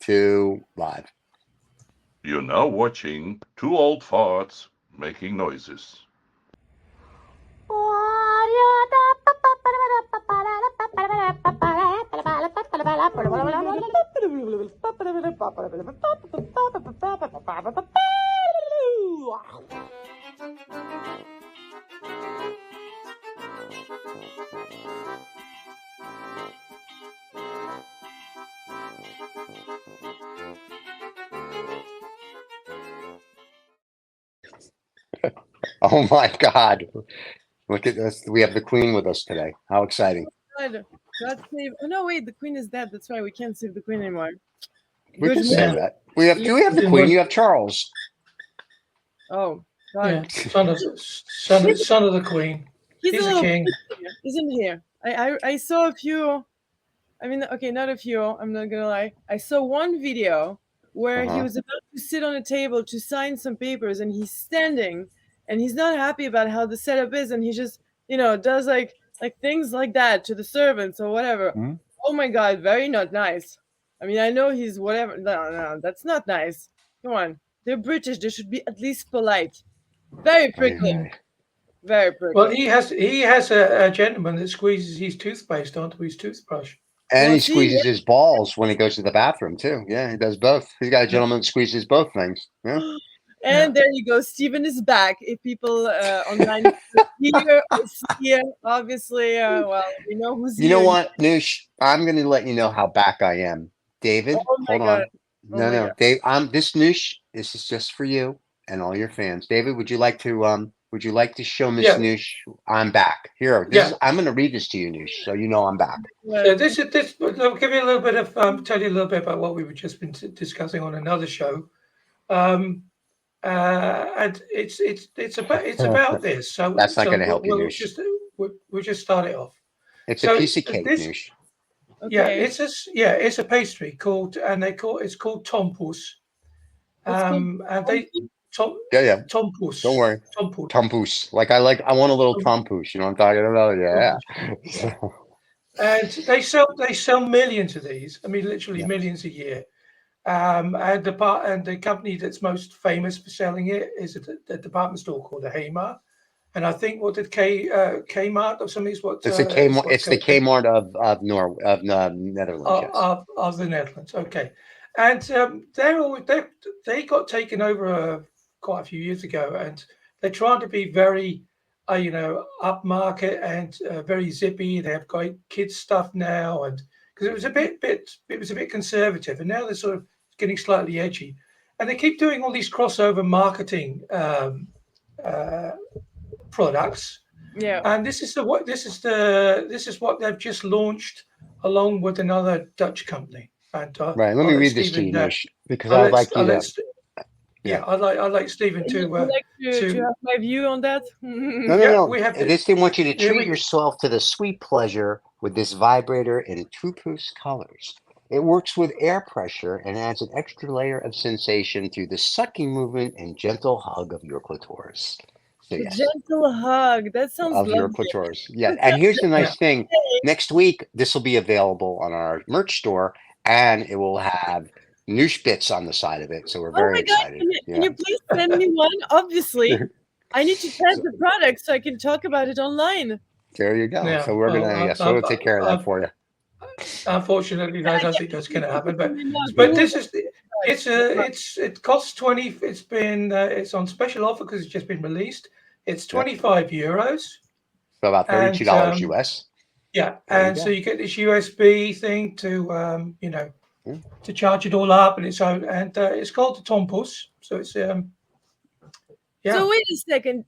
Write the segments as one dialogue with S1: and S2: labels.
S1: 2, live.
S2: You're now watching two old farts making noises.
S1: Oh my God. Look at this. We have the Queen with us today. How exciting.
S3: God save. Oh no, wait, the Queen is dead. That's why we can't save the Queen anymore.
S1: We can say
S4: morning.
S1: that. Do we have the Queen? You have Charles.
S3: Oh,
S4: Yeah,
S3: God.
S4: son of the Queen. He's a king.
S3: Isn't here. I saw a few. I mean, okay, not a few. I'm not gonna lie. I saw one video where he was about to sit on a table to sign some papers, and he's standing, and he's not happy about how the setup is, and he just, does like things like that to the servants or whatever.
S1: Mm-hmm.
S3: Oh my God, very not nice. I mean, I know he's whatever. No, that's not nice. Come on, they're British. They should be at least polite. Very prickly. Very prickly.
S4: Well, he has a gentleman that squeezes his toothpaste onto his toothbrush.
S1: And he squeezes his balls when he goes to the bathroom too. Yeah, he does both. He's got a gentleman that squeezes both things. Yeah.
S3: And there you go. Stephen is back. If people online here, obviously, well, we know who's here.
S1: You know what, Noosh? I'm going to let you know how back I am. David, hold on. No, Dave. This Noosh. This is just for you and all your fans. David, would you like to show Miss Noosh I'm back? Here, I'm going to read this to you, Noosh, so you know I'm back.
S4: So this. I'll give you a little bit of tell you a little bit about what we were just been discussing on another show. And it's about this. So
S1: that's not going to help you, Noosh.
S4: We'll just start it off.
S1: It's a piece of cake, Noosh.
S3: Okay.
S4: It's a pastry called tompus. And they tompus.
S1: Don't worry. Tompus. I want a little tompus. You know what I'm talking about? Yeah.
S4: And they sell millions of these. I mean, literally millions a year. And the company that's most famous for selling it is a department store called the Kmart. And I think what did Kmart or something is what
S1: it's the Kmart. It's the Kmart of Netherlands.
S4: Of the Netherlands. Okay, and they got taken over quite a few years ago, and they're trying to be very upmarket and very zippy. They have great kids stuff now, and because it was a bit conservative, and now they're sort of getting slightly edgy, and they keep doing all these crossover marketing products.
S3: Yeah.
S4: And this is what they've just launched along with another Dutch company. And
S1: right, let me read this to you, Noosh, because I'd like you to.
S4: Yeah, I'd like Stephen to
S3: have my view on that.
S1: No. They want you to treat yourself to the sweet pleasure with this vibrator in tompus colors. It works with air pressure and adds an extra layer of sensation through the sucking movement and gentle hug of your clitoris. So, yes.
S3: Gentle hug. That sounds lovely.
S1: Your clitoris. Yeah, and here's the nice thing. Next week, this will be available on our merch store, and it will have Noosh bits on the side of it. So we're very excited.
S3: Can you please send me one? Obviously, I need to test the product so I can talk about it online.
S1: There you go. Yeah, so we're gonna we'll take care of that for you.
S4: Unfortunately, I don't think that's going to happen. But this is it costs 20. It's on special offer because it's just been released. It's 25 euros.
S1: So about $32 US.
S4: Yeah, and so you get this USB thing to to charge it all up, and it's it's called the Tompus. So it's
S3: So wait a second.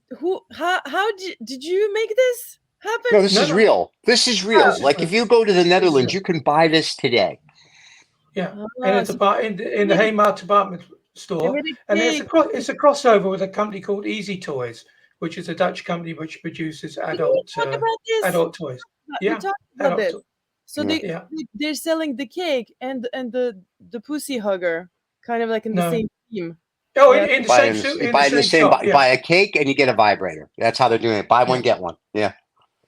S3: How did you make this happen?
S1: No, this is real. This is real. If you go to the Netherlands, you can buy this today.
S4: Yeah, and it's in the Kmart department store, and it's a crossover with a company called Easy Toys, which is a Dutch company which produces adult toys.
S3: Yeah, about this. So they're selling the cake and the pussy hugger, kind of like in the same theme.
S4: Oh, in the same shop.
S1: Buy a cake and you get a vibrator. That's how they're doing it. Buy one, get one. Yeah.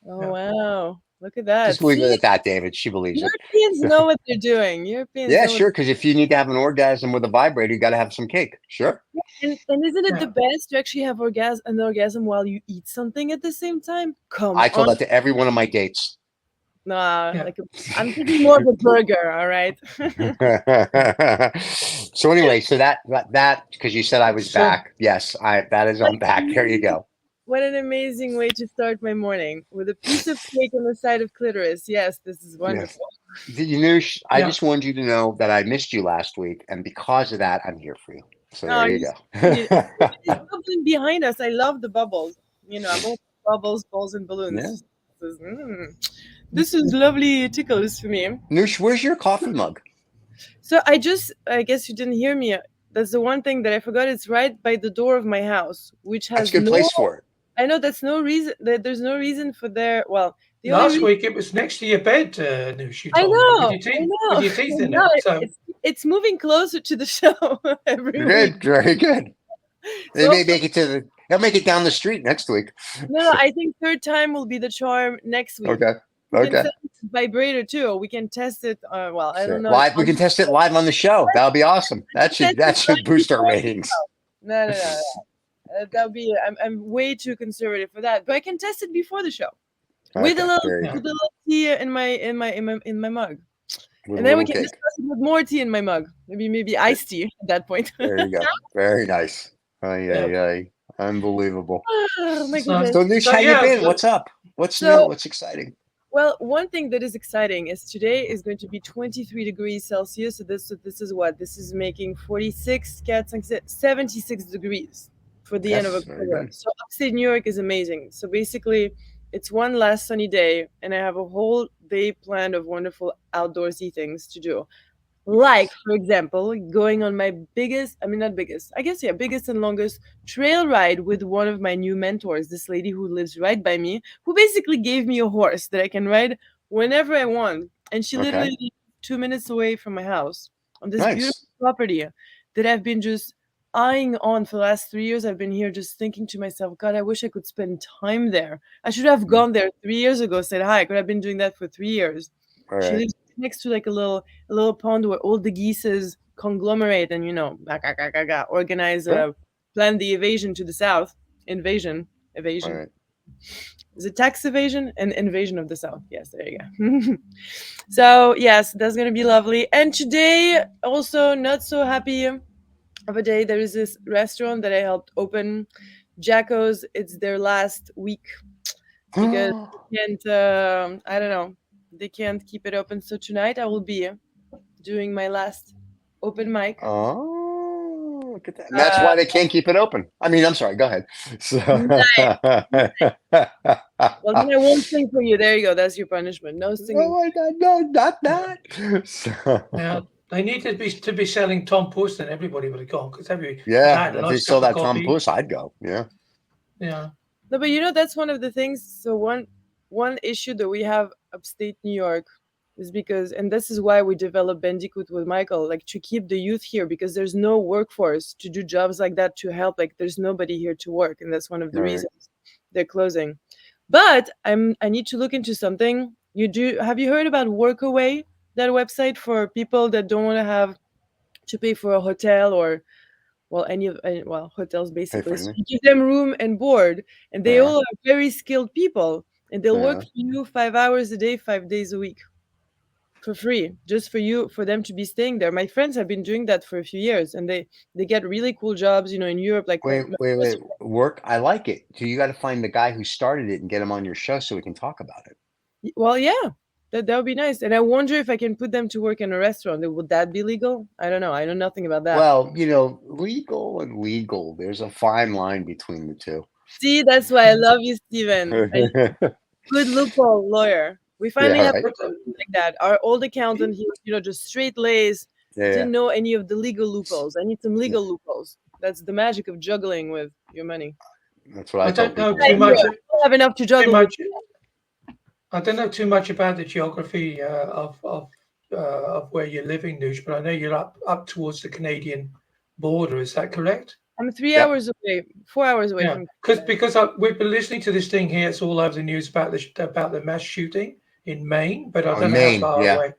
S3: Oh wow! Look at that.
S1: Just leave
S3: See?
S1: it at that, David. She believes it.
S3: Europeans know what they're doing. Europeans
S1: Yeah,
S3: know what
S1: sure. Because if you need to have an orgasm with a vibrator, you got to have some cake. Sure.
S3: And isn't it
S4: Yeah.
S3: the best to actually have an orgasm while you eat something at the same time? Come
S1: I told
S3: on.
S1: that to every one of my dates.
S3: Nah,
S4: Yeah.
S3: like I'm thinking more of a burger, all right?
S1: So anyway, so that because you said I was
S4: So-
S1: back. Yes, that is I'm back. There you go.
S3: What an amazing way to start my morning with a piece of cake on the side of clitoris. Yes, this is wonderful.
S1: Did you know? I
S4: Yeah.
S1: just wanted you to know that I missed you last week, and because of that, I'm here for you. So
S3: Oh,
S1: there you go.
S3: It's bubbling behind us. I love the bubbles. You know, I'm all bubbles, balls, and balloons. This is lovely tickles for me.
S1: Noosh, where's your coffee mug?
S3: So I guess you didn't hear me. That's the one thing that I forgot. It's right by the door of my house, which has
S1: That's a good place for it.
S3: I know that's no reason. There's no reason for there. Well, the
S4: Last
S3: only
S4: week it was next to your bed, Noosh. You
S3: I
S4: told me
S3: know,
S4: with your teeth,
S3: I know.
S4: with your teeth in
S3: No,
S4: it. So
S3: it's moving closer to the show every
S1: Good,
S3: week.
S1: very good. They
S3: So-
S1: may make it they'll make it down the street next week.
S3: No, I think third time will be the charm next week.
S1: Okay.
S3: We can
S1: Okay.
S3: set it to vibrator too. We can test it. Well, I don't know.
S1: Live. We can test it live on the show. That'll be awesome. That should boost our ratings.
S3: No. That'll be. I'm way too conservative for that. But I can test it before the show with a little tea in my mug, and then we can discuss it with more tea in my mug. Maybe iced tea at that point.
S1: There you go. Very nice. Unbelievable.
S3: Oh my goodness.
S1: So Noosh, how you been? What's up? What's new? What's exciting?
S3: Well, one thing that is exciting is today is going to be 23 degrees Celsius. So this is what? This is making 46, 76 degrees for the end of October. So upstate New York is amazing. So basically, it's one last sunny day, and I have a whole day planned of wonderful outdoorsy things to do. Like, for example, going on my biggest and longest trail ride with one of my new mentors, this lady who lives right by me, who basically gave me a horse that I can ride whenever I want. And she literally lives 2 minutes away from my house on this beautiful property that I've been just eyeing on for the last 3 years. I've been here just thinking to myself, God, I wish I could spend time there. I should have gone there 3 years ago, said hi. I could have been doing that for 3 years. She lives next to like a little pond where all the geeses conglomerate and organize plan the invasion to the south. Invasion. Right. Is it tax evasion and invasion of the south? Yes, there you go. So yes, that's gonna be lovely. And today also not so happy of a day. There is this restaurant that I helped open, Jacko's. It's their last week because they can't I don't know. They can't keep it open. So tonight I will be doing my last open mic.
S1: Oh, look at that. And that's why they can't keep it open. I mean, I'm sorry. Go ahead. So...
S3: Nice. Well, then I won't sing for you. There you go. That's your punishment. No singing.
S1: Oh my God, no, not that.
S4: Now they need to be selling Tom Puss, and everybody would have gone because
S1: if they sold that Tom Puss, I'd go. Yeah.
S3: No, but that's one of the things. So one issue that we have upstate New York is because, and this is why we developed Bandicoot with Michael, like to keep the youth here, because there's no workforce to do jobs like that to help. Like there's nobody here to work, and that's one of the reasons they're closing. But I need to look into something. Have you heard about Workaway, that website for people that don't want to have to pay for a hotel or hotels basically. So you give them room and board, and they all are very skilled people, and they'll work for you 5 hours a day, 5 days a week for free, just for them to be staying there. My friends have been doing that for a few years, and they get really cool jobs, in Europe. Like
S1: wait, work. I like it. So you got to find the guy who started it and get him on your show so we can talk about it.
S3: Well, yeah. That would be nice. And I wonder if I can put them to work in a restaurant. Would that be legal? I don't know. I know nothing about that.
S1: Well, legal and legal. There's a fine line between the two.
S3: See, that's why I love you, Steven. Good loophole lawyer. We finally have something like that. Our old accountant, he was, just straight A's. Didn't know any of the legal loopholes. I need some legal loopholes. That's the magic of juggling with your money.
S1: That's what I
S4: don't know
S3: too much. I don't have enough to juggle.
S4: I don't know too much about the geography of where you're living, Noosh, but I know you're up towards the Canadian border. Is that correct?
S3: I'm 3 hours away, 4 hours away from.
S4: Because we've been listening to this thing here. It's all over the news about the mass shooting in Maine, but I
S1: Oh,
S4: don't know how
S1: Maine,
S4: far
S1: yeah.
S4: away.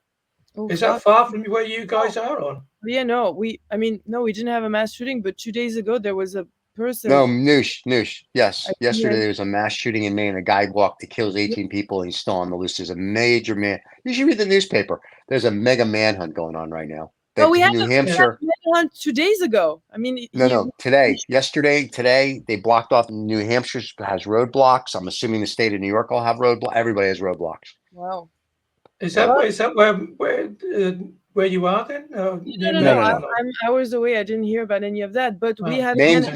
S3: Oh,
S4: Is that far from where you guys are on?
S3: Yeah, no, we didn't have a mass shooting, but 2 days ago there was a person.
S1: No, Noosh. Yes. Yesterday
S3: Yeah.
S1: there was a mass shooting in Maine. A guy walked to kills 18 people and he's still on the loose. There's a major man. You should read the newspaper. There's a mega manhunt going on right now.
S3: Oh, we had
S1: New
S3: a
S1: Hampshire.
S3: manhunt 2 days ago. I mean,
S1: No, today. Yesterday, today, they blocked off. New Hampshire has roadblocks. I'm assuming the state of New York will have roadblocks. Everybody has roadblocks.
S3: Wow.
S4: Is
S1: Yeah.
S4: that where you are then?
S3: No. I'm hours away. I didn't hear about any of that. But we had
S1: Maine's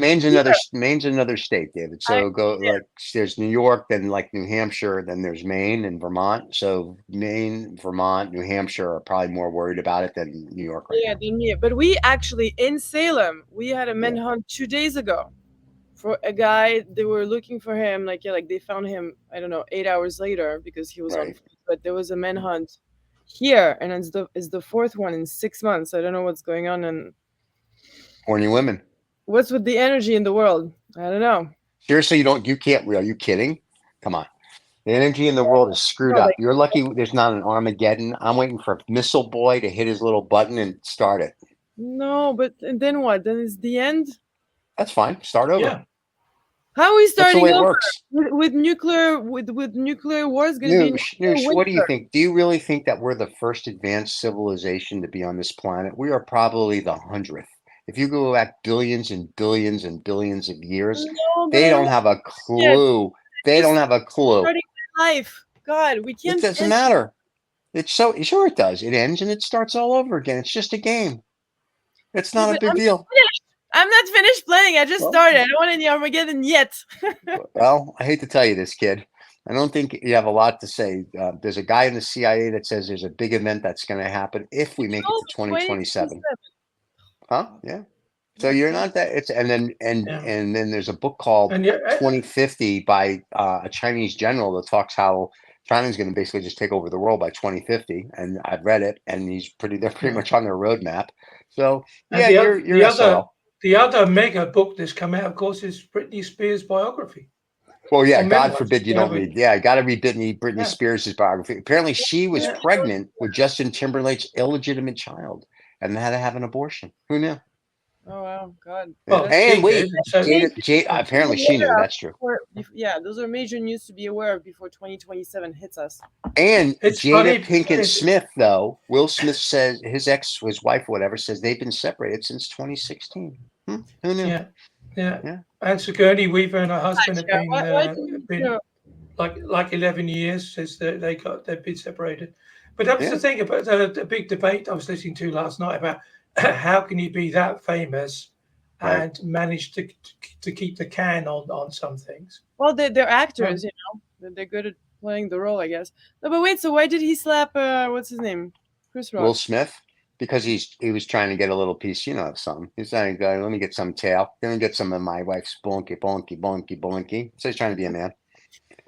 S1: another state, David. So like there's New York, then like New Hampshire, then there's Maine and Vermont. So Maine, Vermont, New Hampshire are probably more worried about it than New York right now.
S3: Than me. But we actually in Salem, we had a manhunt 2 days ago for a guy. They were looking for him, like they found him, I don't know, 8 hours later because he was on foot. But there was a manhunt here, and it's the fourth one in 6 months. I don't know what's going on, and
S1: horny women.
S3: What's with the energy in the world? I don't know.
S1: Seriously, you can't. Are you kidding? Come on. The energy in the world is screwed up. You're lucky there's not an Armageddon. I'm waiting for Missile Boy to hit his little button and start it.
S3: No, but and then what? Then it's the end?
S1: That's fine. Start over.
S3: Yeah. How are we starting
S1: That's the way
S3: over?
S1: it works.
S3: With nuclear wars going to be
S1: Noosh, what do you think? Do you really think that we're the first advanced civilization to be on this planet? We are probably the 100th. If you go back billions and billions and billions of years, they don't have a clue. They don't have a clue.
S3: Starting life. God, we can't.
S1: It doesn't matter. It's sure it does. It ends and it starts all over again. It's just a game. It's not a big deal.
S3: I'm not finished playing. I just started. I don't want any Armageddon yet.
S1: Well, I hate to tell you this, kid. I don't think you have a lot to say. There's a guy in the CIA that says there's a big event that's going to happen if we make it to 2027. Huh? Yeah. So you're not that. It's and then there's a book called 2050 by a Chinese general that talks how China's going to basically just take over the world by 2050. And I've read it, and they're pretty much on their roadmap. So yeah, you're
S4: the other mega book that's come out, of course, is Britney Spears' biography.
S1: Well, yeah, God forbid you don't read. Yeah, I got to read Britney Spears' biography. Apparently, she was pregnant with Justin Timberlake's illegitimate child and had to have an abortion. Who knew?
S3: Oh wow, God!
S1: Well, and wait, Jada, apparently she knew. That's true.
S3: Yeah, those are major news to be aware of before 2027 hits us.
S1: And Jada Pinkett Smith, though, Will Smith says his wife, whatever, says they've been separated since 2016. Who knew?
S4: Yeah. And Sigourney Weaver and her husband have been like 11 years since they've been separated. But that was the thing about the big debate I was listening to last night about how can you be that famous and manage to keep the can on some things.
S3: Well, they're actors, they're good at playing the role, I guess. No, but wait, so why did he slap what's his name, Chris Rock?
S1: Will Smith? Because he was trying to get a little piece, of something. He's saying, let me get some tail. Let me get some of my wife's bonky. So he's trying to be a man.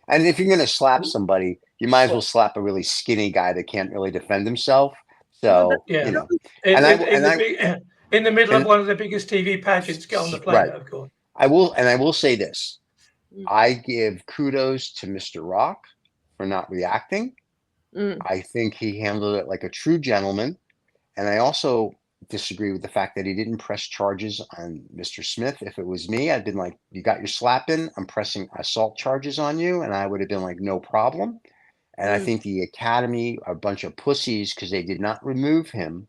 S1: And if you're going to slap somebody, you might as well slap a really skinny guy that can't really defend himself. So,
S4: in the middle of one of the biggest TV pageants on the planet, of course.
S1: I will say this. I give kudos to Mr. Rock for not reacting. I think he handled it like a true gentleman. And I also disagree with the fact that he didn't press charges on Mr. Smith. If it was me, I'd been like, you got your slap in, I'm pressing assault charges on you. And I would have been like, no problem. And I think the Academy are a bunch of pussies because they did not remove him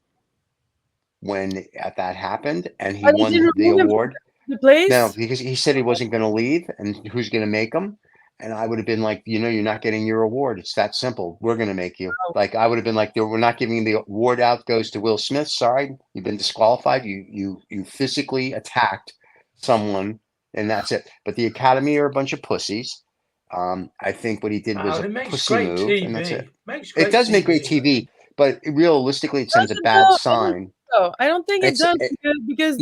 S1: when that happened. And he won the award. No, because he said he wasn't going to leave. And who's going to make him? And I would have been like, you're not getting your award. It's that simple. We're going to make you. Like, I would have been like, we're not giving the award out. Goes to Will Smith. Sorry, you've been disqualified. You physically attacked someone, and that's it. But the Academy are a bunch of pussies. I think what he did was a pussy move, and that's it. It does make great TV, but realistically, it sends a bad sign.
S3: I don't think it does because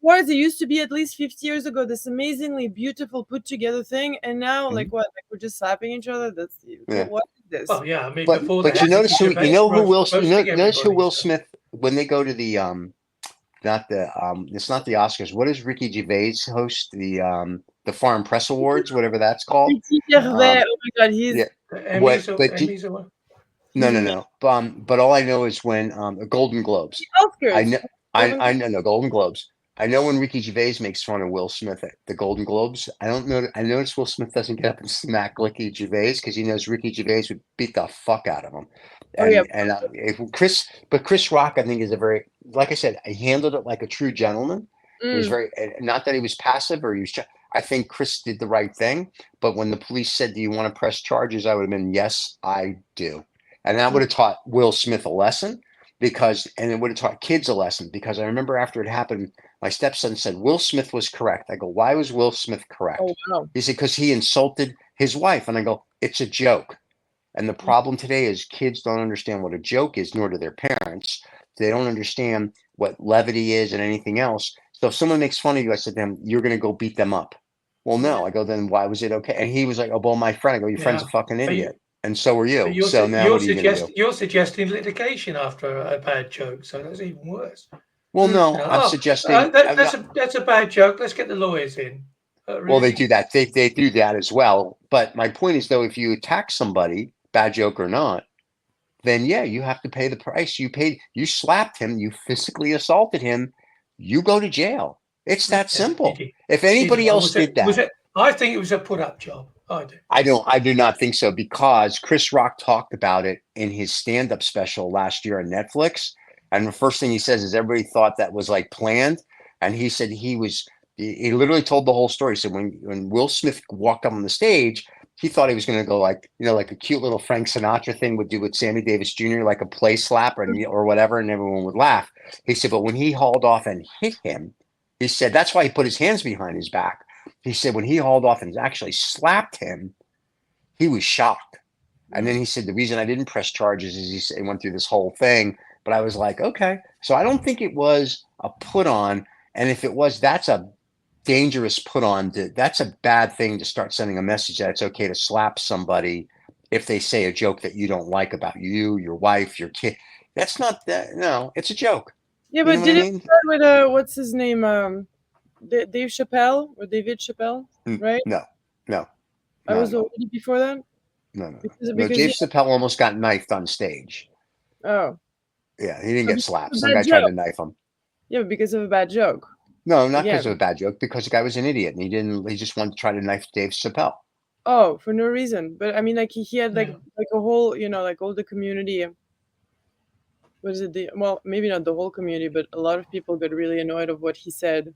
S3: awards, it used to be at least 50 years ago this amazingly beautiful put together thing, and now like we're just slapping each other. That's what is this?
S4: Oh yeah, I mean,
S1: but you notice who Will Smith when they go to the it's not the Oscars. What does Ricky Gervais host the Foreign Press Awards, whatever that's called?
S3: Oh my God, he's
S1: No. But all I know is when Golden Globes. I
S3: Oscars.
S1: know. I know no Golden Globes. I know when Ricky Gervais makes fun of Will Smith at the Golden Globes. I don't know. I notice Will Smith doesn't get up and smack Ricky Gervais because he knows Ricky Gervais would beat the fuck out of him.
S3: Oh yeah.
S1: And if Chris Rock, I think, is a very, like I said, he handled it like a true gentleman. He was very, not that he was passive or he was. I think Chris did the right thing. But when the police said, "Do you want to press charges?" I would have been, "Yes, I do," and that would have taught Will Smith a lesson. And it would have taught kids a lesson because I remember after it happened, my stepson said Will Smith was correct. I go, "Why was Will Smith correct?"
S3: Oh, wow.
S1: He said, "Because he insulted his wife." And I go, "It's a joke." And the problem today is kids don't understand what a joke is, nor do their parents. They don't understand what levity is and anything else. So if someone makes fun of you, I said to them, "You're going to go beat them up." Well, no. I go, "Then why was it okay?" And he was like, "Oh, well, my friend." I go, "Your friend's a fucking idiot." And so are you. So now what are you going to do?
S4: You're suggesting litigation after a bad joke, so that's even worse.
S1: Well, no, I'm suggesting
S4: that's a bad joke. Let's get the lawyers in. Really?
S1: Well, they do that. They do that as well. But my point is, though, if you attack somebody, bad joke or not, then yeah, you have to pay the price. You slapped him, you physically assaulted him, you go to jail. It's that simple. If anybody else did that,
S4: I think it was a put-up job.
S1: I do not think so because Chris Rock talked about it in his stand-up special last year on Netflix. And the first thing he says is everybody thought that was like planned. And he said he literally told the whole story. So when Will Smith walked up on the stage, he thought he was going to go like a cute little Frank Sinatra thing would do with Sammy Davis Jr., like a play slap or whatever, and everyone would laugh. He said, but when he hauled off and hit him, he said, that's why he put his hands behind his back. He said, when he hauled off and actually slapped him, he was shocked. And then he said, the reason I didn't press charges is he went through this whole thing. But I was like, okay. So I don't think it was a put on. And if it was, that's a dangerous put on. That's a bad thing to start sending a message that it's okay to slap somebody if they say a joke that you don't like about you, your wife, your kid. That's not that. No, it's a joke.
S3: Yeah, but did it start with what's his name? Dave Chappelle or David Chappelle, right?
S1: No.
S3: I was already before that.
S1: No. Dave Chappelle almost got knifed on stage.
S3: Oh.
S1: Yeah, he didn't get slapped. Some guy tried to knife him.
S3: Yeah, but because of a bad joke.
S1: No, not because of a bad joke. Because the guy was an idiot, and he just wanted to try to knife Dave Chappelle.
S3: Oh, for no reason. But I mean, like he had like a whole, like all the community. Was it well, maybe not the whole community, but a lot of people got really annoyed of what he said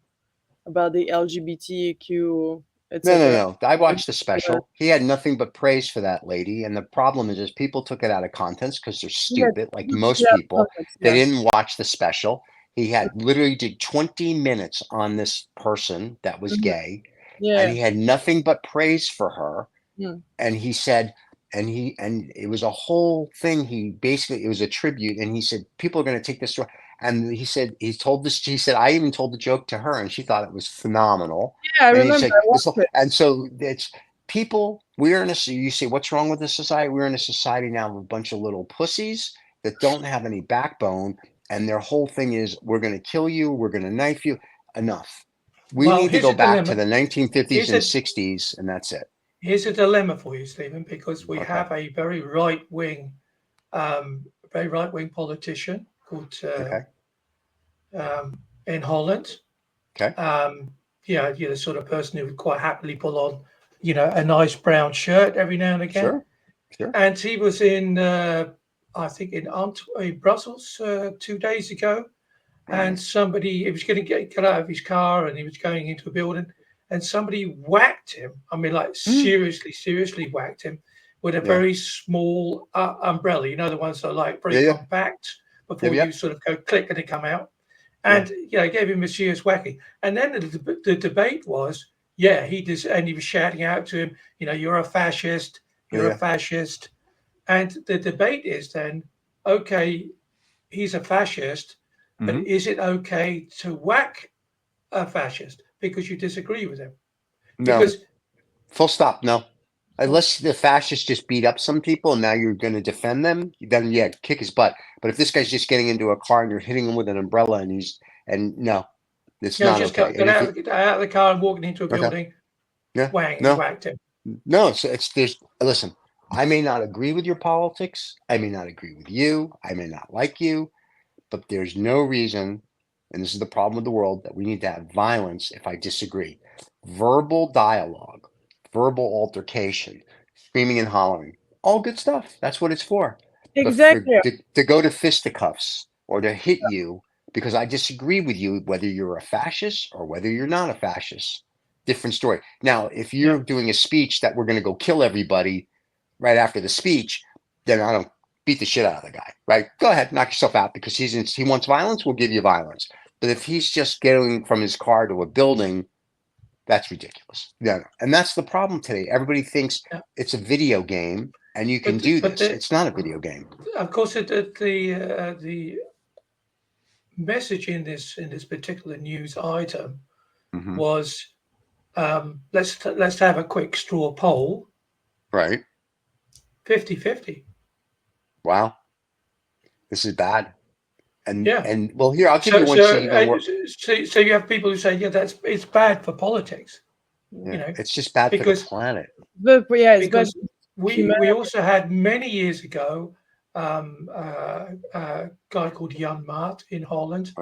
S3: about the LGBTQ.
S1: No. I watched the special. He had nothing but praise for that lady. And the problem is people took it out of context because they're stupid, like most people. They didn't watch the special. He had literally did 20 minutes on this person that was gay. Yeah. And he had nothing but praise for her. Yeah. And he said, and it was a whole thing. It was a tribute. And he said, people are going to take this story. And he said, I even told the joke to her and she thought it was phenomenal.
S3: Yeah, I remember.
S1: And so it's people, you say, what's wrong with this society? We're in a society now with a bunch of little pussies that don't have any backbone. And their whole thing is, we're going to kill you. We're going to knife you. Enough. We need to go back to the 1950s and 60s. And that's it.
S4: Here's a dilemma for you, Stephen, because we have a very right-wing politician called in Holland.
S1: Okay.
S4: The sort of person who would quite happily pull on, a nice brown shirt every now and again.
S1: Sure.
S4: And he was in, I think, in Brussels 2 days ago, and he was going to get out of his car and he was going into a building, and somebody whacked him. I mean, like seriously whacked him with a very small umbrella. The ones that are like very compact. Before you sort of go click and they come out. And, gave him a serious whacking. And then the debate was, he was shouting out to him, you're a fascist, you're a fascist. And the debate is then, okay, he's a fascist, but is it okay to whack a fascist because you disagree with him?
S1: No. Full stop, no. Unless the fascists just beat up some people and now you're going to defend them, then kick his butt. But if this guy's just getting into a car and you're hitting him with an umbrella no, it's not
S4: just
S1: okay.
S4: Get out of the car and walking into a building, whacked him.
S1: No, listen, I may not agree with your politics. I may not agree with you. I may not like you, but there's no reason, and this is the problem with the world, that we need to have violence if I disagree. Verbal dialogue, verbal altercation, screaming and hollering, all good stuff. That's what it's for.
S3: Exactly.
S1: But to go to fisticuffs or to hit you because I disagree with you, whether you're a fascist or whether you're not a fascist, different story. Now, if you're doing a speech that we're going to go kill everybody right after the speech, then I don't beat the shit out of the guy, right? Go ahead, knock yourself out because he wants violence. We'll give you violence. But if he's just getting from his car to a building, that's ridiculous. No. And that's the problem today. Everybody thinks it's a video game and you can do this. It's not a video game.
S4: Of course, the message in this particular news item was, let's have a quick straw poll.
S1: Right.
S4: 50-50.
S1: Wow. This is bad. And well, here, I'll give you one.
S4: So you have people who say, it's bad for politics.
S1: Yeah, you know, it's just bad for the planet.
S4: Because we also had many years ago a guy called Jan Maat in Holland,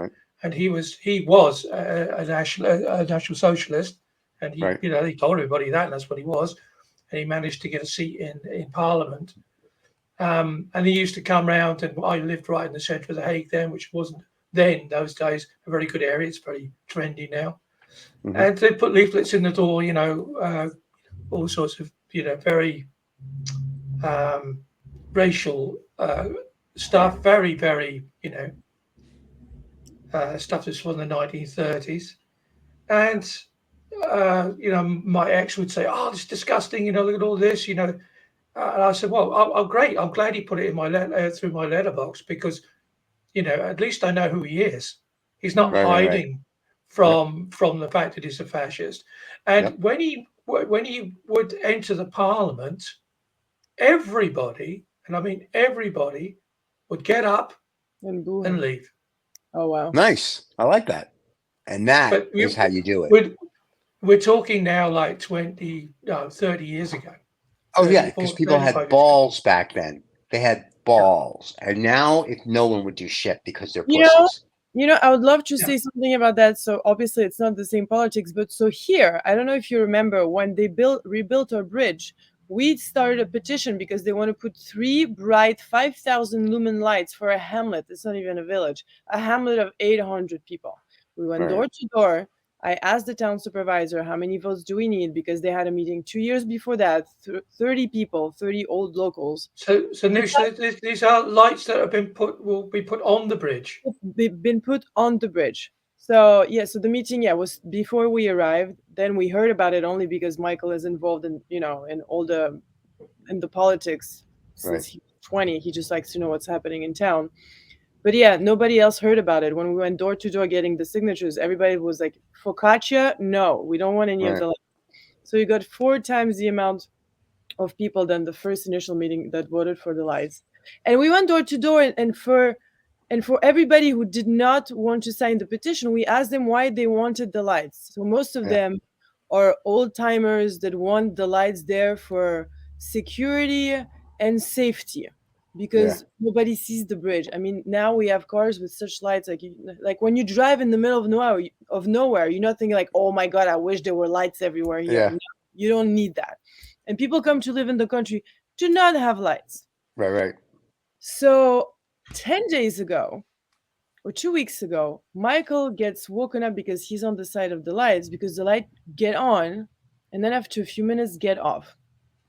S4: and he was a national socialist, and he he told everybody that, and that's what he was, and he managed to get a seat in Parliament. And he used to come round, and I lived right in the centre of The Hague then, which wasn't then, those days, a very good area. It's very trendy now. And they put leaflets in the door, all sorts of, very racial stuff, very, very, stuff that's from the 1930s. And, my ex would say, oh, it's disgusting, look at all this, And I said, well, great. I'm glad he put it in my through my letterbox because, at least I know who he is. He's not hiding from the fact that he's a fascist. And when he would enter the Parliament, everybody, and I mean everybody, would get up and leave.
S3: Oh wow!
S1: Nice. I like that. And that is how you do it.
S4: We're talking now like 30 years ago.
S1: Oh, yeah, because people had balls back then. They had balls. And now, if no one would do shit because they're pussies.
S3: I would love to say something about that. So, obviously, it's not the same politics. But so here, I don't know if you remember, when they rebuilt our bridge, we started a petition because they want to put 3 bright 5,000 lumen lights for a hamlet. It's not even a village. A hamlet of 800 people. We went door to door. I asked the town supervisor, how many votes do we need? Because they had a meeting 2 years before that, 30 people, 30 old locals.
S4: So Noosh, these are lights that will be put on the bridge.
S3: They've been put on the bridge. So, so the meeting, was before we arrived. Then we heard about it only because Michael is involved in, in the politics since he was 20. He just likes to know what's happening in town. But nobody else heard about it. When we went door to door getting the signatures, everybody was like, focaccia? No, we don't want any of the lights. So you got 4 times the amount of people than the first initial meeting that voted for the lights. And we went door to door, and for everybody who did not want to sign the petition, we asked them why they wanted the lights. So most of them are old timers that want the lights there for security and safety. Because nobody sees the bridge. I mean, now we have cars with such lights, like when you drive in the middle of nowhere, you're not thinking like, oh my God, I wish there were lights everywhere here.
S1: Yeah.
S3: No, you don't need that. And people come to live in the country do not have lights.
S1: Right.
S3: So 10 days ago or 2 weeks ago, Michael gets woken up because he's on the side of the lights because the light get on and then after a few minutes get off.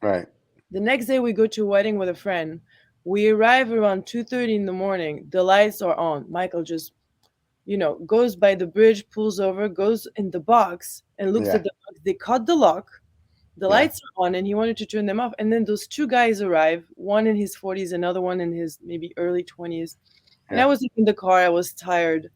S1: Right.
S3: The next day we go to a wedding with a friend. We arrive around 2:30 in the morning. The lights are on. Michael just, goes by the bridge, pulls over, goes in the box and looks at the box. They cut the lock. The lights are on and he wanted to turn them off. And then those 2 guys arrive, one in his 40s, another one in his maybe early 20s. And I was in the car. I was tired.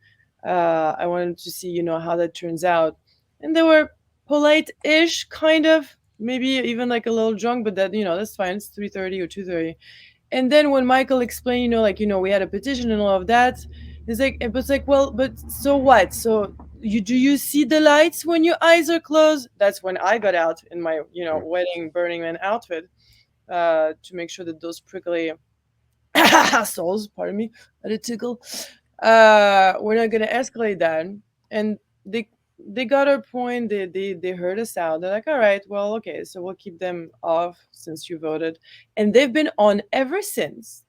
S3: I wanted to see, how that turns out. And they were polite-ish, kind of, maybe even like a little drunk, but that, that's fine. It's 3:30 or 2:30. And then when Michael explained, we had a petition and all of that, it was like, well, but so what? So do you see the lights when your eyes are closed? That's when I got out in my, wedding Burning Man outfit. to make sure that those prickly assholes, pardon me, at a tickle, we're not gonna escalate that. And they got our point. They heard us out. They're like, all right, well, okay, so we'll keep them off since you voted, and they've been on ever since.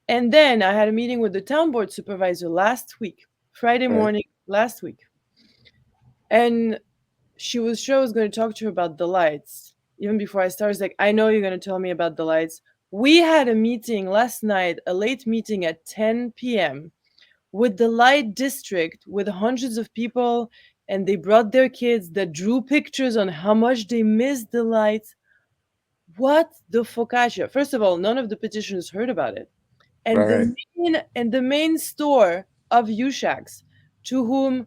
S3: And then I had a meeting with the town board supervisor last week, Friday morning last week, and she was sure I was going to talk to her about the lights. Even before I started, I was like, I know you're going to tell me about the lights. We had a meeting last night, a late meeting at 10 p.m. with the light district, with hundreds of people, and they brought their kids that drew pictures on how much they missed the lights. What the focaccia? First of all, none of the petitioners heard about it. And the main store of U-Shacks, to whom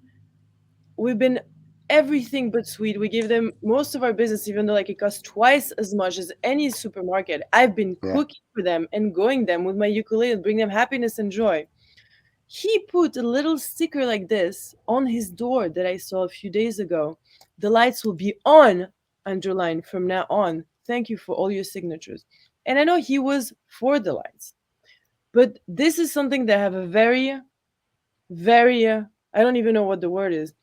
S3: we've been everything but sweet. We give them most of our business, even though like it costs twice as much as any supermarket. I've been cooking for them and going them with my ukulele and bring them happiness and joy. He put a little sticker like this on his door that I saw a few days ago. The lights will be on, underlined from now on. Thank you for all your signatures. And I know he was for the lights, but this is something that I have a very, very, I don't even know what the word is.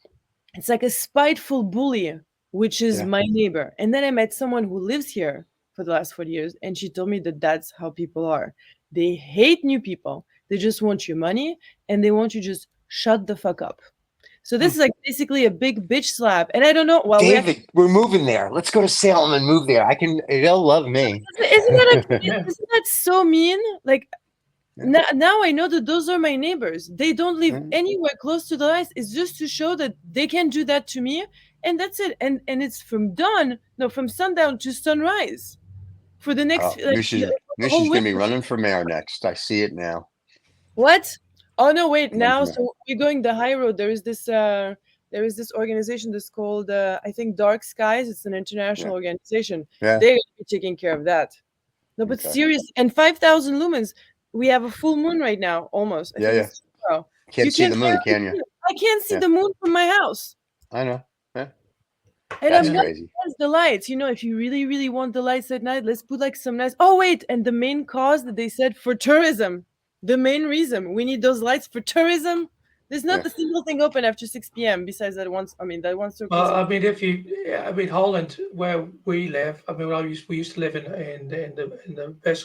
S3: It's like a spiteful bully, which is my neighbor. And then I met someone who lives here for the last 40 years, and she told me that that's how people are. They hate new people. They just want your money, and they want you to just shut the fuck up. So this is like basically a big bitch slap. And I don't know. Well,
S1: David, we're moving there. Let's go to Salem and move there. They'll love me.
S3: Isn't that so mean? Like, now I know that those are my neighbors. They don't live anywhere close to the lights. It's just to show that they can do that to me, and that's it. And it's from sundown to sunrise for the next.
S1: Noosh is going to be running for mayor next. I see it now.
S3: What? Oh no! Wait. Now, so we're going the high road. There is this organization that's called I think Dark Skies. It's an international organization.
S1: Yeah.
S3: They're gonna be taking care of that. No, but seriously, and 5,000 lumens. We have a full moon right now, almost.
S1: Can't see the moon, can you?
S3: I can't see the moon from my house.
S1: I know. Yeah.
S3: And I'm not against the lights. If you really, really want the lights at night, let's put like some nice. Oh wait, and the main cause that they said for tourism, the main reason we need those lights for tourism. There's not a single thing open after 6 p.m. besides that once. That one's so.
S4: Holland, where we live. We used to live in the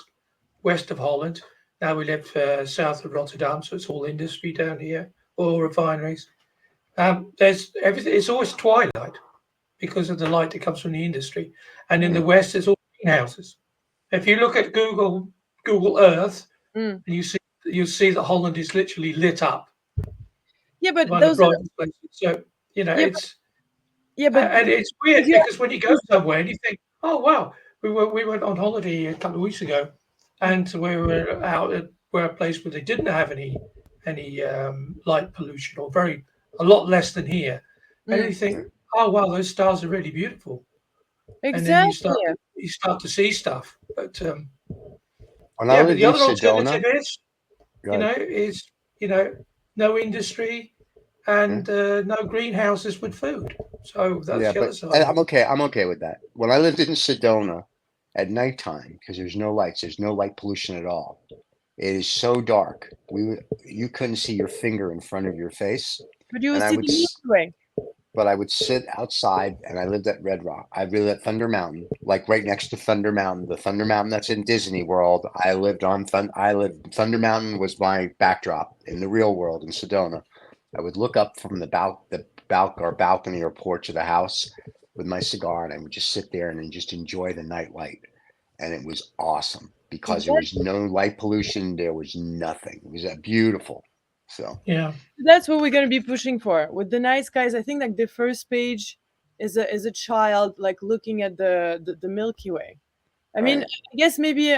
S4: west of Holland. Now we live south of Rotterdam, so it's all industry down here, all refineries. There's everything. It's always twilight because of the light that comes from the industry, and in the west, it's all greenhouses. If you look at Google Earth, and you see that Holland is literally lit up.
S3: Yeah, but those are
S4: places. So and it's weird because when you go somewhere and you think, oh wow, we went on holiday a couple of weeks ago. And we were out at a place where they didn't have any light pollution, or a lot less than here. And you think, oh wow, those stars are really beautiful.
S3: Exactly.
S4: And then you start to see stuff. But
S1: the
S4: other alternative is, no industry and no greenhouses with food. So that's the other side.
S1: I'm okay with that. When I lived in Sedona, at nighttime, because there's no lights, there's no light pollution at all. It is so dark. You couldn't see your finger in front of your face.
S3: But you would see the way.
S1: But I would sit outside, and I lived at Red Rock. I lived at Thunder Mountain, like right next to Thunder Mountain. The Thunder Mountain that's in Disney World. Thunder Mountain was my backdrop in the real world in Sedona. I would look up from the balcony or porch of the house with my cigar, and I would just sit there and just enjoy the night light. And it was awesome because there was no light pollution. There was nothing. It was beautiful. So
S3: that's what we're going to be pushing for with the nice guys. I think like the first page is a child like looking at the Milky Way. I guess maybe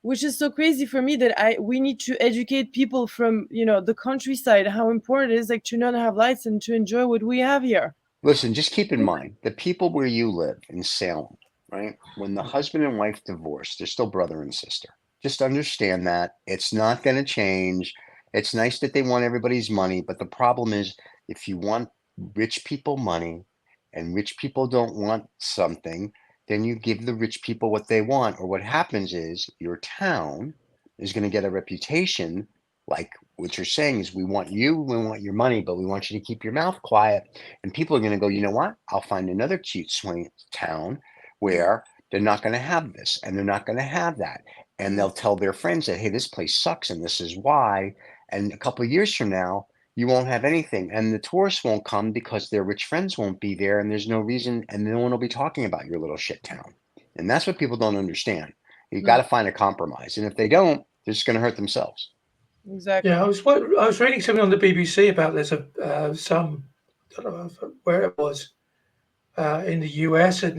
S3: which is so crazy for me that we need to educate people from the countryside how important it is like to not have lights and to enjoy what we have here.
S1: Listen, just keep in mind, the people where you live in Salem, right? When the husband and wife divorce, they're still brother and sister. Just understand that. It's not going to change. It's nice that they want everybody's money, but the problem is if you want rich people money and rich people don't want something, then you give the rich people what they want. Or what happens is your town is going to get a reputation like what you're saying is we want your money, but we want you to keep your mouth quiet. And people are going to go, you know what? I'll find another cute swing town where they're not going to have this and they're not going to have that. And they'll tell their friends that, hey, this place sucks and this is why. And a couple of years from now, you won't have anything. And the tourists won't come because their rich friends won't be there. And there's no reason. And no one will be talking about your little shit town. And that's what people don't understand. You got to find a compromise. And if they don't, they're just going to hurt themselves.
S3: Exactly.
S4: Yeah, I was reading something on the BBC about there's some, I don't know where it was, in the US, and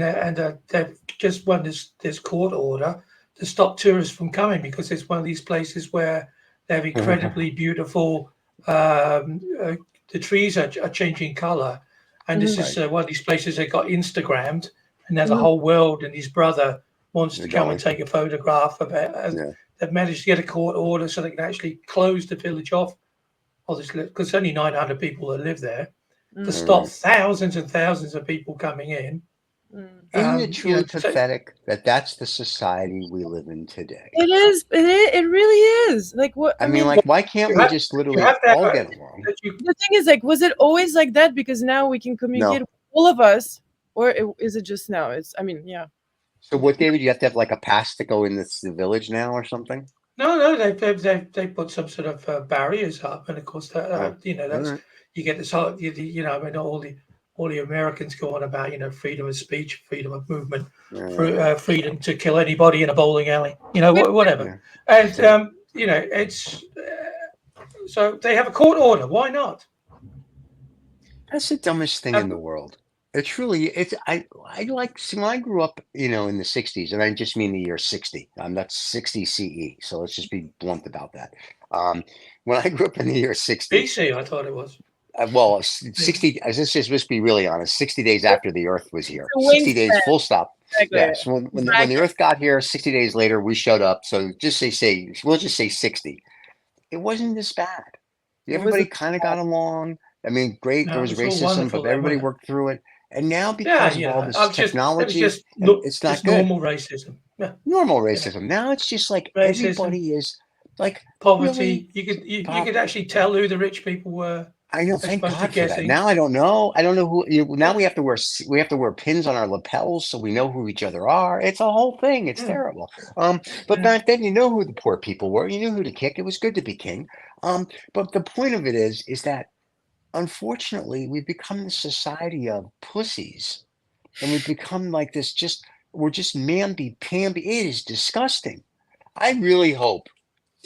S4: they've just won this court order to stop tourists from coming because it's one of these places where they have incredibly beautiful. The trees are changing color, and this is one of these places that got Instagrammed, and now the whole world and his brother wants to come and take a photograph of it. They've managed to get a court order so they can actually close the village off, obviously, because only 900 people that live there, to stop thousands and thousands of people coming in.
S1: Isn't it truly pathetic that that's the society we live in today?
S3: It is. It really is. Like what?
S1: I mean, like, why can't we just literally all get along?
S3: The thing is, like, was it always like that? Because now we can communicate with all of us, or is it just now? It's. I mean, yeah.
S1: So what, David? You have to have like a pass to go in the village now, or something?
S4: No, they put some sort of barriers up, and of course, that's you get this whole, I mean, all the Americans go on about freedom of speech, freedom of movement, freedom to kill anybody in a bowling alley, whatever, and it's so they have a court order. Why not?
S1: That's the dumbest thing in the world. It truly, I like, see, when I grew up, in the 60s, and I just mean the year 60, that's 60 CE. So let's just be blunt about that. When I grew up in the year 60.
S4: BC, I thought it was.
S1: Well, 60, let's just be really honest, 60 days after the earth was here, 60 days, full stop. Exactly. Yes. When the earth got here, 60 days later, we showed up. So just we'll just say 60. It wasn't this bad. Everybody kind of got along. I mean, great. There was racism, but everybody worked through it. And now, because of all this technology, it's not good.
S4: Normal racism. Yeah.
S1: Normal racism. Now it's just like racism. Everybody is like
S4: poverty. Really, you could actually tell who the rich people were.
S1: I know. Thank God for that. Now I don't know. I don't know who. Now we have to wear pins on our lapels so we know who each other are. It's a whole thing. It's terrible. But back then, who the poor people were. You knew who to kick. It was good to be king. But the point of it is that, unfortunately, we've become the society of pussies, and we've become like this. We're just mamby-pamby. It is disgusting. I really hope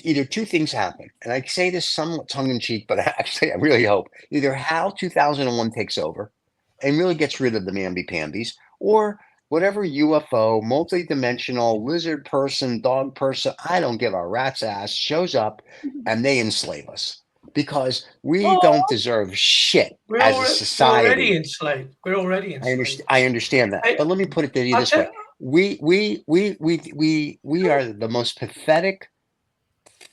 S1: either two things happen, and I say this somewhat tongue-in-cheek, but actually I really hope either HAL 2001 takes over and really gets rid of the mamby-pambies, or whatever UFO, multi-dimensional, lizard person, dog person, I don't give a rat's ass, shows up and they enslave us. Because we don't deserve shit as a society.
S4: We're already enslaved.
S1: I understand that, but let me put it to you this way: we are the most pathetic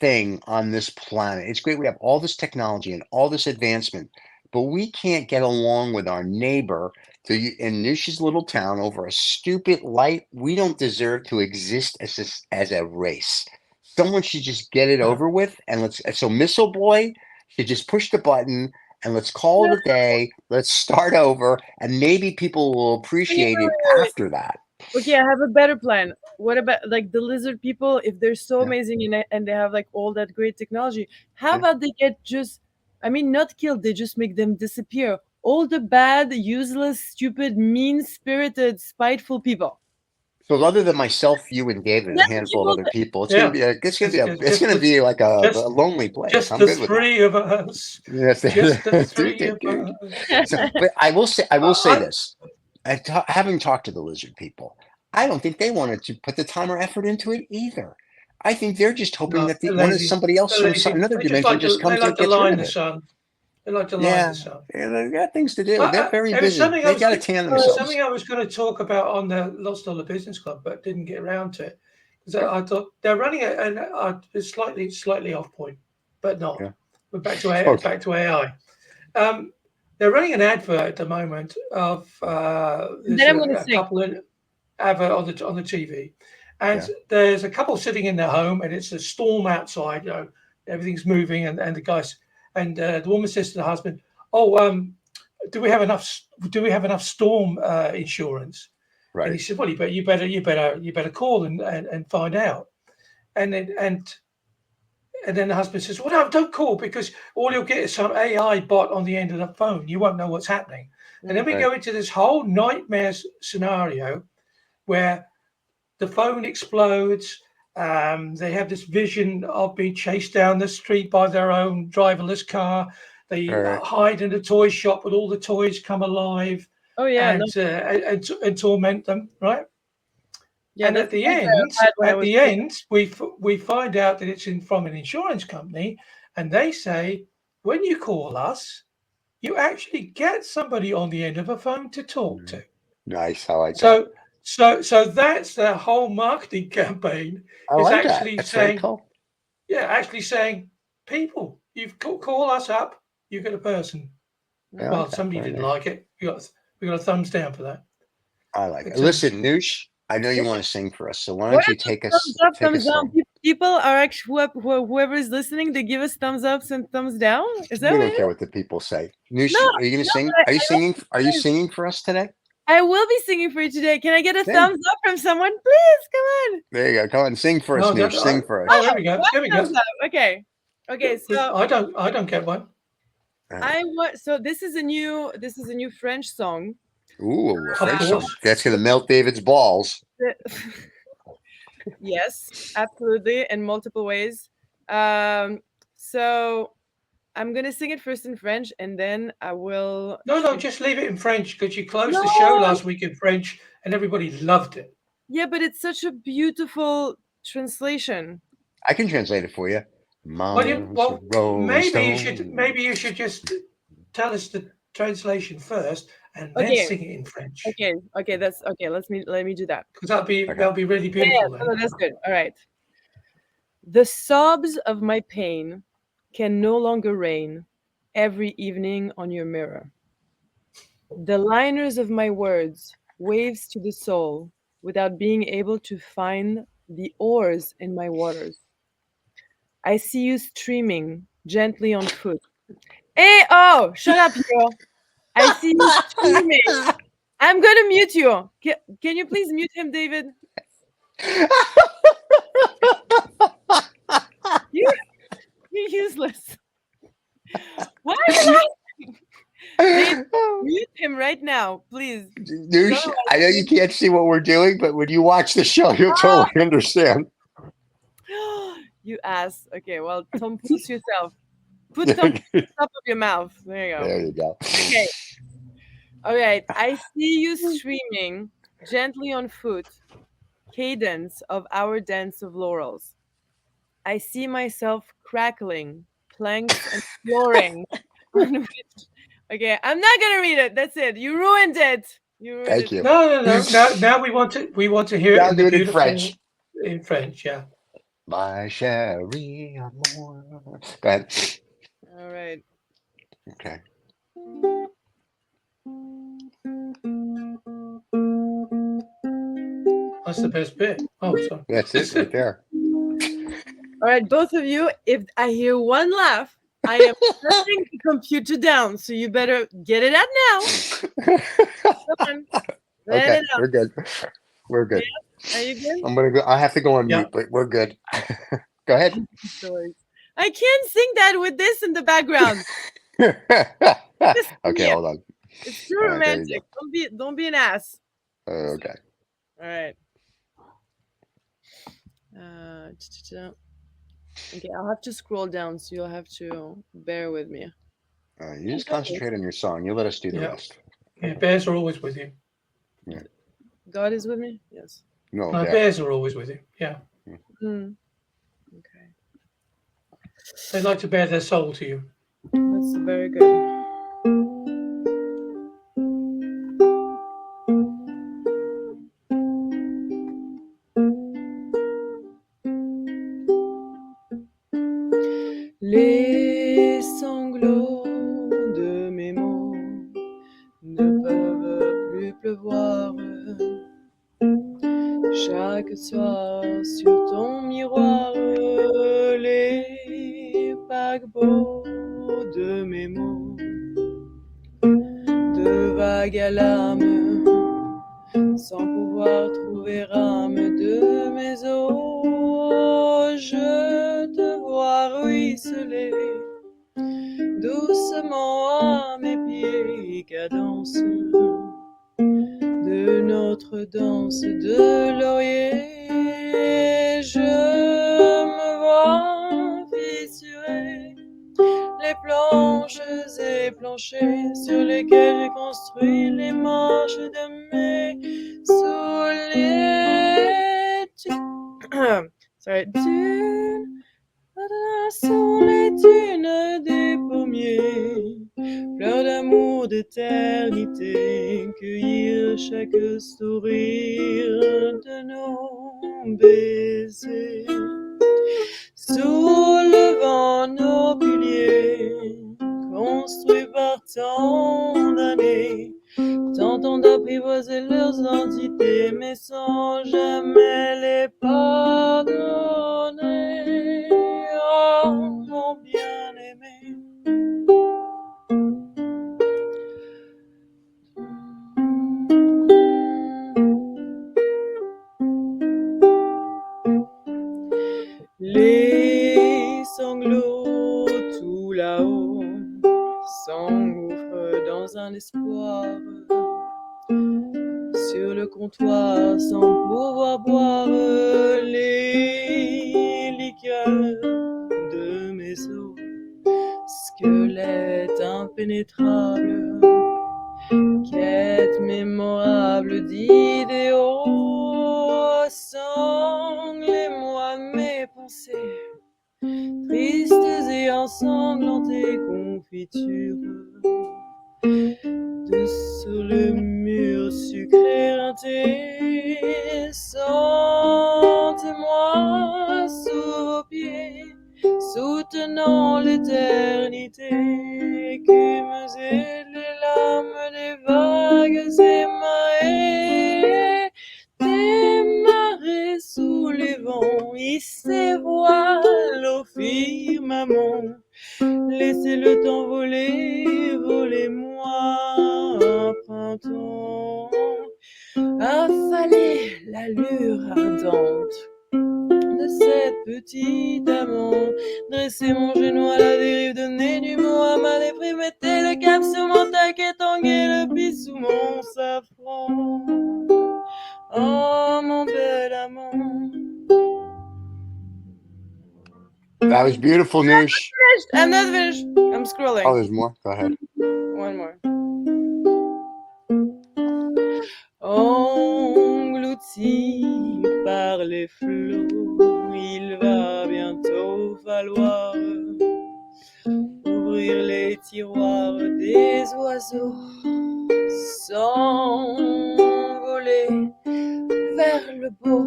S1: thing on this planet. It's great we have all this technology and all this advancement, but we can't get along with our neighbor in Noosh's little town over a stupid light. We don't deserve to exist as a race. Someone should just get it over with, and so Missile Boy should just push the button and let's call it a day. Let's start over, and maybe people will appreciate it after that.
S3: Okay, I have a better plan. What about like the lizard people? If they're so amazing in it and they have like all that great technology, how about they get not killed, they just make them disappear. All the bad, useless, stupid, mean-spirited, spiteful people.
S1: So other than myself, you and David, and a handful of other people, it's gonna be like a lonely place.
S4: Just
S1: I'm
S4: the
S1: good with
S4: three of us.
S1: Yes,
S4: just the three of us.
S1: But I will say this: having talked to the lizard people, I don't think they wanted to put the time or effort into it either. I think they're just hoping that somebody else from another dimension just comes and gets rid of it.
S4: They like to lie to themselves.
S1: Yeah, they got things to do. They're very busy. They got to tan themselves.
S4: Something I was going to talk about on the Lost Dollar Business Club, but didn't get around to it. Because I thought they're running a slightly off point, but not. Yeah. We're back to AI. They're running an advert at the moment of a couple in. advert on the TV, and there's a couple sitting in their home, and it's a storm outside. Everything's moving, and the guys and the woman says to the husband, "Oh, do we have enough storm insurance?"
S1: Right.
S4: And he said, "Well, you better call and find out." And then the husband says, "Well, no, don't call, because all you'll get is some AI bot on the end of the phone. You won't know what's happening." And then we go into this whole nightmare scenario where the phone explodes. They have this vision of being chased down the street by their own driverless car. They hide in a toy shop, but all the toys come alive.
S3: Oh yeah,
S4: and torment them, right?
S3: Yeah,
S4: and at the end, we find out that it's from an insurance company, and they say, when you call us, you actually get somebody on the end of a phone to talk to.
S1: Nice, I like that.
S4: So that's their whole marketing campaign. Actually saying, cool. Yeah, actually saying, people, you call us up, you get a person. Yeah, well, somebody didn't like it. We got a thumbs down for that.
S1: I like it. Listen, Noosh, I know you want to sing for us, so why don't you take us?
S3: Thumbs down. People are actually whoever is listening. They give us thumbs ups and thumbs down. Is that?
S1: We don't care what the people say. Noosh, are you going to sing? Are you singing? Are you singing for us today?
S3: I will be singing for you today. Can I get a thumbs up from someone, please? Come on.
S1: There you go. Come on, sing for us, Noosh. Sing for us.
S4: Oh, there we go. There we go.
S3: Okay. So
S4: I don't get one.
S3: So this is a new French song.
S1: Ooh, a French song. That's gonna melt David's balls.
S3: Yes, absolutely, in multiple ways. So I'm gonna sing it first in French, and then I will.
S4: No, just leave it in French, because you closed the show last week in French, and everybody loved it.
S3: Yeah, but it's such a beautiful translation.
S1: I can translate it for you.
S4: Maybe you should just tell us the translation first, and then sing it in French.
S3: Okay, that's okay. Let me do that,
S4: because that'll be really beautiful.
S3: Yeah, that's good. All right. The sobs of my pain can no longer rain every evening on your mirror. The liners of my words waves to the soul without being able to find the oars in my waters. I see you streaming gently on foot. Hey, oh, shut up, yo. I see you streaming. I'm going to mute you. Can you please mute him, David? You're useless. Why are you laughing? David, mute him right now, please.
S1: Noosh, I know you can't see what we're doing, but when you watch the show, you'll totally understand.
S3: You ass. Okay, well, compose yourself. Put some top of your mouth. There you go.
S1: There you go.
S3: Okay. All right. I see you streaming gently on foot, cadence of our dance of laurels. I see myself crackling, planks and flooring. Okay, I'm not gonna read it. That's it. You ruined it.
S1: Thank you.
S4: No. Now we want to hear it
S1: in French.
S4: In French, yeah.
S1: My chérie amour. Go ahead.
S3: All right.
S1: Okay.
S4: That's the best bit. Oh, sorry.
S1: That's it right there.
S3: All right, both of you, if I hear one laugh, I am shutting the computer down, so you better get it out now. Come on.
S1: Okay, we're good. We're good.
S3: Yeah? Are you good?
S1: I'm gonna go. I have to go on mute, but we're good. Go ahead.
S3: I can't sing that with this in the background.
S1: Okay, hold on.
S3: It's too romantic. Don't be an ass.
S1: Okay.
S3: All right. Okay, I'll have to scroll down, so you'll have to bear with me.
S1: You just concentrate on your song. You let us do the rest.
S4: Yeah, bears are always with you.
S1: Yeah.
S3: God is with me? Yes.
S4: No, bears are always with you. Yeah.
S3: Okay.
S4: They like to bare their soul to you.
S3: That's very good. Les sanglots de mes mots ne peuvent plus pleuvoir. Chaque soir sur ton miroir, les paquebots de mes mots, de vagues alarmes, sans pouvoir trouver âme de mes os. Je te vois ruisseler doucement à mes pieds, cadence de notre danse de laurier. Je me vois fissurer les planches et planchers sur lesquels j'ai construit les marches de mes souliers. Sorry. Sur les dunes des pommiers, fleurs d'amour d'éternité, cueillir chaque sourire de nos baisers. Sous le vent, nos piliers, construits par tant d'années, tentant d'apprivoiser leurs entités, mais sans jamais les pardonner. Oh, mon bien-aimé. Les sanglots tout là-haut s'engouffrent dans un espoir. Sur le comptoir sans pouvoir boire les liqueurs de mes os. Squelette impénétrable, quête mémorable d'idéaux, sanglez-moi mes pensées, tristes et ensanglantées confitures, sur le mur sucré éreinté. Sentez-moi sous vos pieds, soutenant l'éternité, écumes et les larmes des vagues émaillées, des marées sous les vents, hissez voiles au firmament, laissez le temps voler, volez-moi un printemps, affalez l'allure ardente de cette petite amante, dressez mon genou à la dérive, donnez du mot à ma déprime, mettez le cap sur mon taquet, tanguez le pis sous mon safran. Oh mon bel amant.
S1: That was beautiful, Noosh.
S3: I'm not finished. I'm scrolling.
S1: Oh, there's more. Go ahead.
S3: One more. Englouti par les flots, il va bientôt falloir ouvrir les tiroirs des oiseaux, s'envoler vers le beau,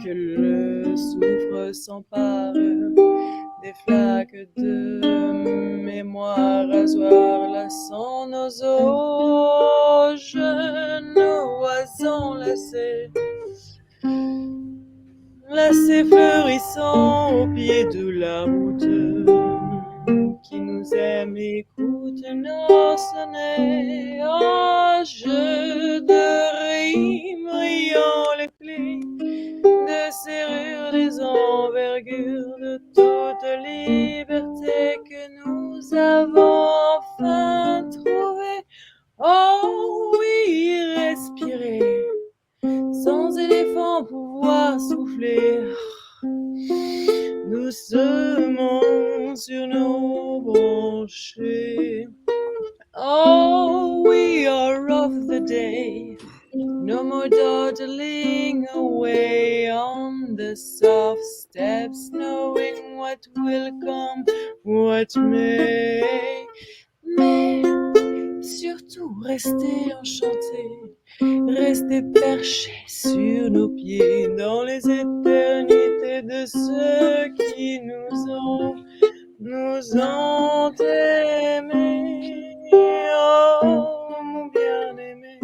S3: que le soufre s'empare des flaques de mémoire, rasoir lassant nos os, jeunes oiseaux lacés, fleurissant au pied de la route, qui nous aime, écoute nos sonnets. Oh, jeu de rimes, riant les plis de serrure des envergures de toute liberté que nous avons enfin trouvée. Oh oui, respirer sans éléphant pouvoir souffler doucement sur nos branchées. Oh, we are of the day, no more dawdling away on the soft steps, knowing what will come, what may. Mais surtout rester enchantés, rester perchés sur nos pieds dans les éternités de ceux qui nous ont aimés. Oh, mon bien-aimé.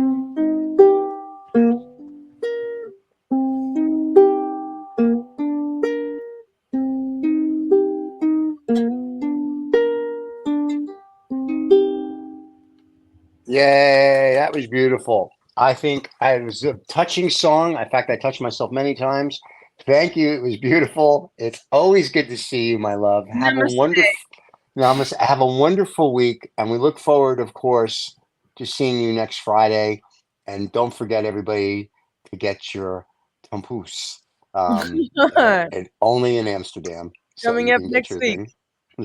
S1: Yay, that was beautiful. I think it was a touching song. In fact, I touched myself many times. Thank you. It was beautiful. It's always good to see you, my love. Have a have a wonderful week, and we look forward, of course, to seeing you next Friday. And don't forget, everybody, to get your tompoes. And only in Amsterdam.
S3: Coming up next week.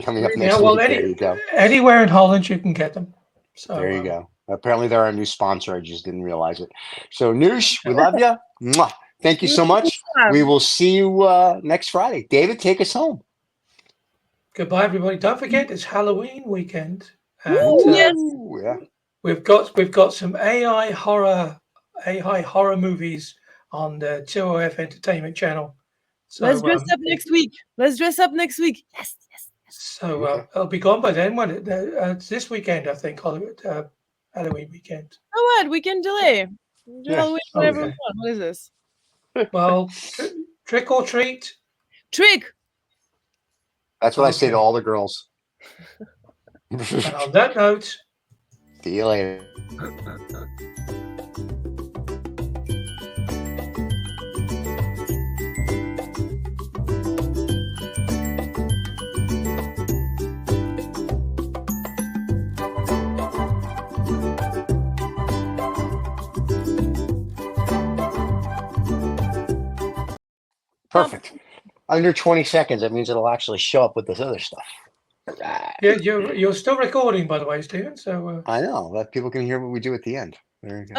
S1: Coming up
S4: Yeah,
S1: next
S4: well,
S1: week. There you go.
S4: anywhere in Holland you can get them. So
S1: There you go. Apparently, they're our new sponsor. I just didn't realize it. So, Noosh, we love you. Mwah. Thank you so much. We will see you next Friday. David, take us home.
S4: Goodbye, everybody. Don't forget, it's Halloween weekend, and
S3: Yes.
S1: Yeah.
S4: we've got some AI horror movies on the 2OF Entertainment channel. So
S3: Let's dress up next week. Let's dress up next week. Yes.
S4: So
S1: Okay.
S4: it'll be gone by then. When it's this weekend, I think, Hollywood Halloween weekend.
S3: Oh, what? We can delay.
S1: Yeah.
S3: Halloween, whatever
S4: Okay.
S3: we want. What is this?
S4: Well, trick or treat.
S3: Trick.
S1: That's what I say to
S4: Okay.
S1: all the girls.
S4: And on that note,
S1: See you later. Perfect. Under 20 seconds, that means it'll actually show up with this other stuff. Right.
S4: you're still recording, by the way, Stephen. So
S1: I know that people can hear what we do at the end. There you go.